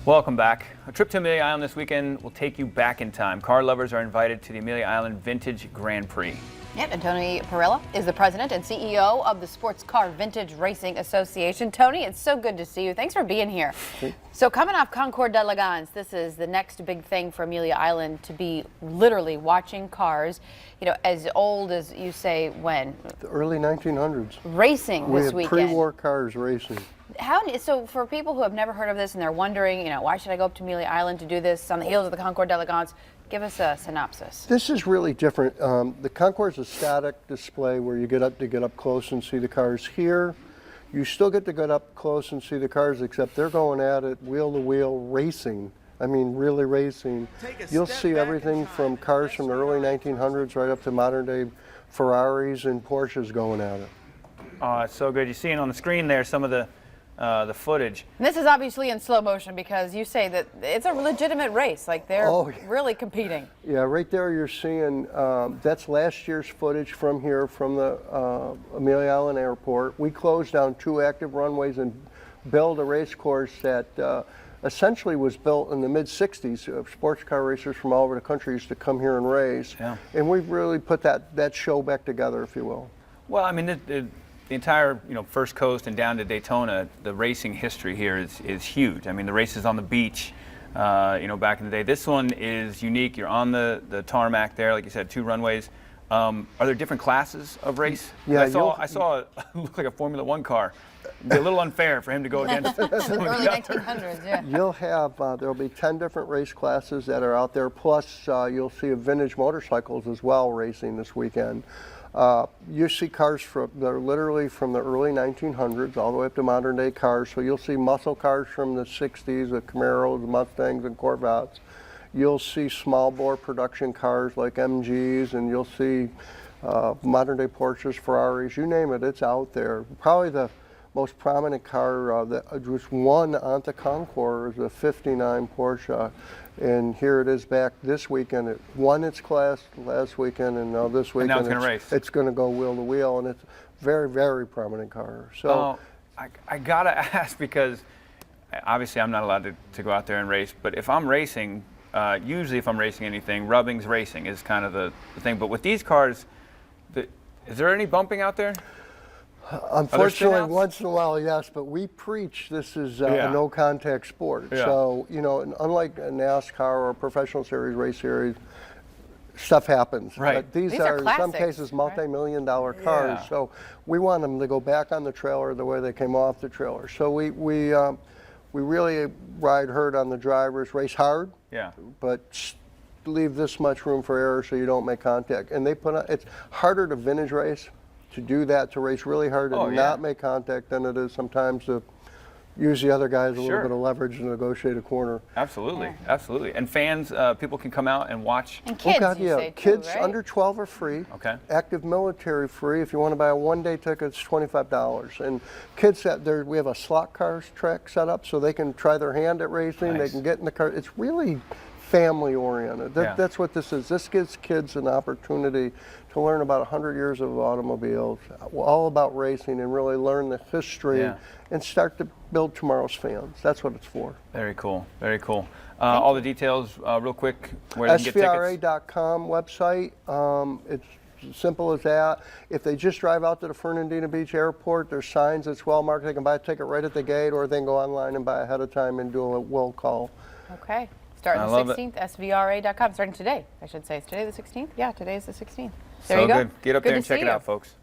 Welcome back. A trip to Amelia Island this weekend will take you back in time. Car lovers are invited to the Amelia Island Vintage Grand Prix. Yep, and Tony Perella is the president and CEO of the Sports Car Vintage Racing Association. Tony, it's so good to see you. Thanks for being here. So coming off Concours d'Elegance, this is the next big thing for Amelia Island, to be literally watching cars, as old as you say when? The early 1900s. Racing this weekend. We had pre-war cars racing. So for people who have never heard of this and they're wondering, why should I go up to Amelia Island to do this on the heels of the Concours d'Elegance, give us a synopsis. This is really different. The Concours is a static display where you get up close and see the cars. Here, you still get to get up close and see the cars, except they're going at it wheel-to-wheel racing. I mean, really racing. You'll see everything from cars from the early 1900s right up to modern-day Ferraris and Porsches going at it. Oh, it's so good. You're seeing on the screen there some of the footage. And this is obviously in slow motion because you say that it's a legitimate race, like they're really competing. Yeah, right there you're seeing, that's last year's footage from here, from the Amelia Island Airport. We closed down 2 active runways and built a race course that essentially was built in the mid-60s. Sports car racers from all over the country used to come here and race. Yeah. And we've really put that show back together, if you will. Well, I mean, the entire, First Coast and down to Daytona, the racing history here is huge. I mean, the races on the beach, back in the day. This one is unique. You're on the tarmac there, like you said, 2 runways. Are there different classes of race? Yeah, I saw it look like a Formula One car. It'd be a little unfair for him to go against the early 1900s. Yeah. You'll have there'll be 10 different race classes that are out there. Plus, you'll see vintage motorcycles as well racing this weekend. You see cars that are literally from the early 1900s all the way up to modern day cars. So you'll see muscle cars from the 60s, the Camaros, Mustangs, and Corvettes. You'll see small bore production cars like MGs, and you'll see modern day Porsches, Ferraris, you name it, it's out there. Probably the most prominent car that was won on the Concours is a '59 Porsche. And here it is back this weekend. It won its class last weekend, and now this weekend it's going to go wheel to wheel, and it's a very, very prominent car. So I gotta ask, because obviously I'm not allowed to go out there and race, but if I'm racing, usually if I'm racing anything, rubbing's racing is kind of the thing. But with these cars, is there any bumping out there? Unfortunately, once in a while, yes, but we preach this is a no-contact sport. Yeah. So, unlike a NASCAR or a professional series, race series, stuff happens. Right. But these are in some cases, multi-million-dollar cars. Yeah. So we want them to go back on the trailer the way they came off the trailer. So we really ride hard on the drivers, race hard, but leave this much room for error so you don't make contact. And it's harder to vintage race, to do that, to race really hard and not make contact, than it is sometimes to use the other guys a little bit of leverage to negotiate a corner. Absolutely, absolutely. And fans, people can come out and watch. And kids, kids right? under 12 are free. Okay. Active military free. If you want to buy a one-day ticket, it's $25. And kids, we have a slot car track set up so they can try their hand at racing. Nice. They can get in the car. It's really family oriented. That's what this is. This gives kids an opportunity to learn about 100 years of automobiles, all about racing, and really learn the history and start to build tomorrow's fans. That's what it's for. Very cool. Very cool. All the details, real quick, where they can get tickets. SVRA.com website. It's as simple as that. If they just drive out to the Fernandina Beach Airport, there's signs that's well marked. They can buy a ticket right at the gate, or they can go online and buy ahead of time and do a will call. Okay. Starting the 16th, SVRA.com. Starting today, I should say. Is today the 16th? Yeah, today is the 16th. There you go. Good. Get up there and check it out, folks.